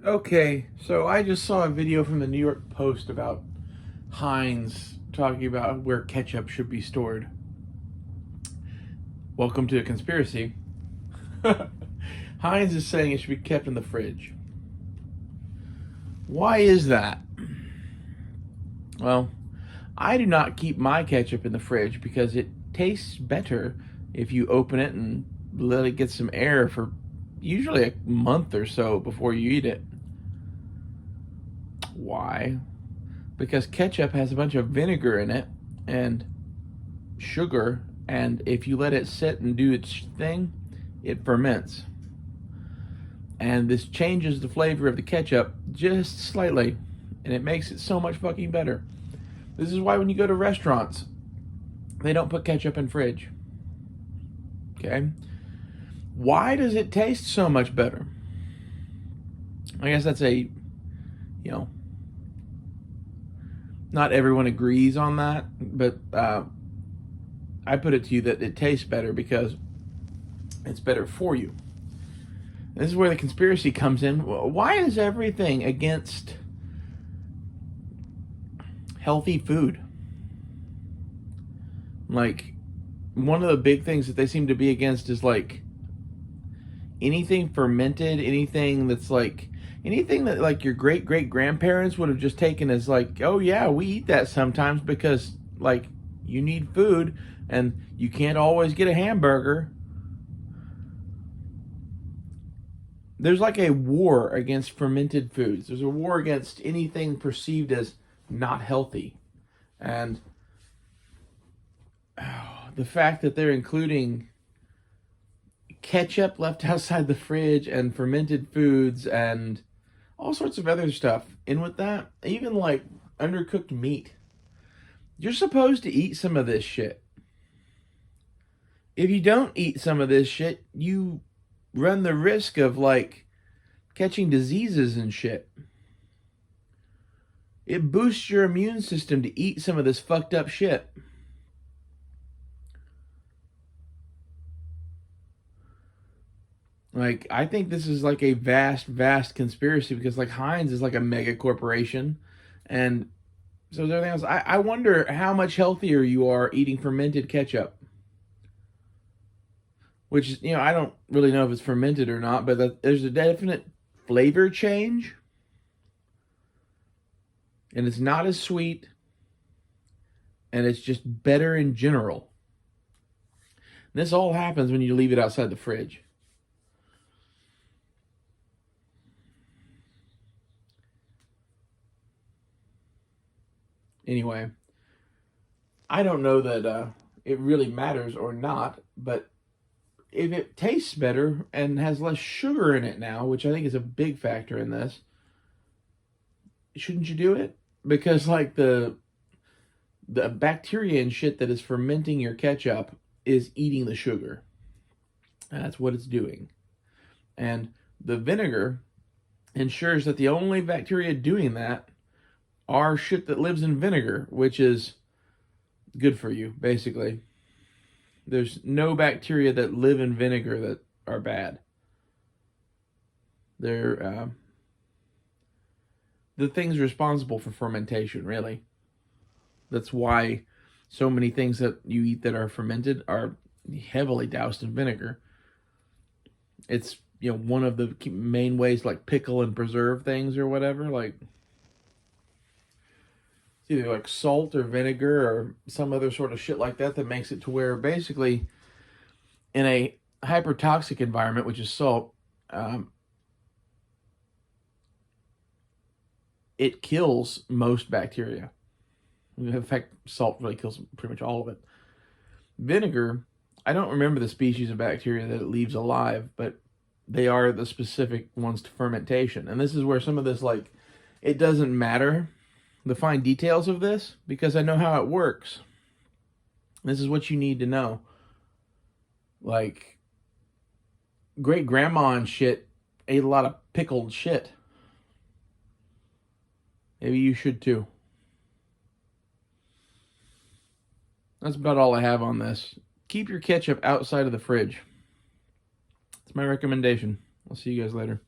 Okay, so I just saw a video from the New York Post about Heinz talking about where ketchup should be stored. Welcome to a conspiracy. Heinz is saying it should be kept in the fridge. Why is that? Well, I do not keep my ketchup in the fridge because it tastes better if you open it and let it get some air for usually a month or so before you eat it. Why? Because ketchup has a bunch of vinegar in it and sugar, and if you let it sit and do its thing, it ferments. And this changes the flavor of the ketchup just slightly, and it makes it so much fucking better. This is why when you go to restaurants, they don't put ketchup in fridge. Okay? Why does it taste so much better? I guess that's not everyone agrees on that, but I put it to you that it tastes better because it's better for you. This is where the conspiracy comes in. Why is everything against healthy food? Like, one of the big things that they seem to be against is like anything fermented, anything that like your great great grandparents would have just taken as like, oh yeah, we eat that sometimes because like you need food and you can't always get a hamburger. There's like a war against fermented foods. There's a war against anything perceived as not healthy. And the fact that they're including ketchup left outside the fridge and fermented foods and all sorts of other stuff in with that, even like undercooked meat. You're supposed to eat some of this shit. If you don't eat some of this shit, you run the risk of like catching diseases and shit. It boosts your immune system to eat some of this fucked up shit. Like, I think this is like a vast, vast conspiracy because like Heinz is like a mega corporation, and so is everything else. I wonder how much healthier you are eating fermented ketchup. Which, I don't really know if it's fermented or not, but there's a definite flavor change. And it's not as sweet. And it's just better in general. This all happens when you leave it outside the fridge. Anyway, I don't know that it really matters or not, but if it tastes better and has less sugar in it now, which I think is a big factor in this, shouldn't you do it? Because like the bacteria and shit that is fermenting your ketchup is eating the sugar. And that's what it's doing. And the vinegar ensures that the only bacteria doing that are shit that lives in vinegar, which is good for you, basically. There's no bacteria that live in vinegar that are bad. They're the things responsible for fermentation, really. That's why so many things that you eat that are fermented are heavily doused in vinegar. It's one of the main ways like pickle and preserve things or whatever. Like it's either like salt or vinegar or some other sort of shit like that that makes it to where basically in a hypertoxic environment, which is salt, it kills most bacteria. In fact, salt really kills pretty much all of it. Vinegar, I don't remember the species of bacteria that it leaves alive, but they are the specific ones to fermentation. And this is where some of this, like, it doesn't matter the fine details of this because I know how it works. This is what you need to know. Like, great grandma and shit ate a lot of pickled shit. Maybe you should too. That's about all I have on this. Keep your ketchup outside of the fridge. That's my recommendation. I'll see you guys later.